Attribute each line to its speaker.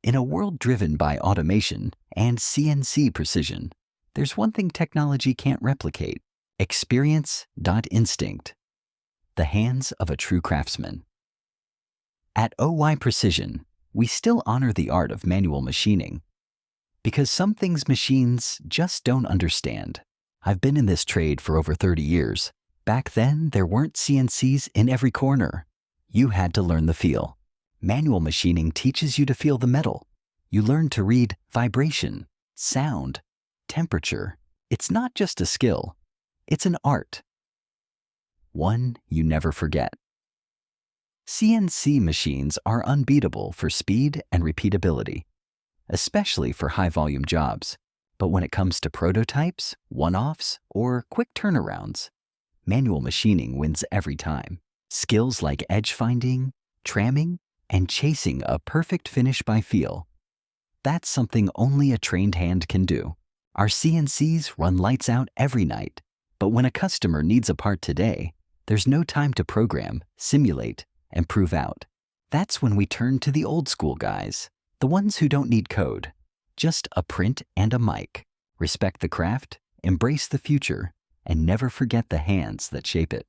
Speaker 1: In a world driven by automation and CNC precision, there's one thing technology can't replicate: experience.instinct. The hands of a true craftsman. At O&Y Precision, we still honor the art of manual machining, because some things machines just don't understand. I've been in this trade for over 30 years. Back then, there weren't CNCs in every corner. You had to learn the feel. Manual machining teaches you to feel the metal. You learn to read vibration, sound, temperature. It's not just a skill, it's an art. One you never forget. CNC machines are unbeatable for speed and repeatability, especially for high-volume jobs. But when it comes to prototypes, one-offs, or quick turnarounds, manual machining wins every time. Skills like edge finding, tramming, and chasing a perfect finish by feel. That's something only a trained hand can do. Our CNCs run lights out every night, but when a customer needs a part today, there's no time to program, simulate, and prove out. That's when we turn to the old school guys, the ones who don't need code, just a print and a mic. Respect the craft, embrace the future, and never forget the hands that shape it.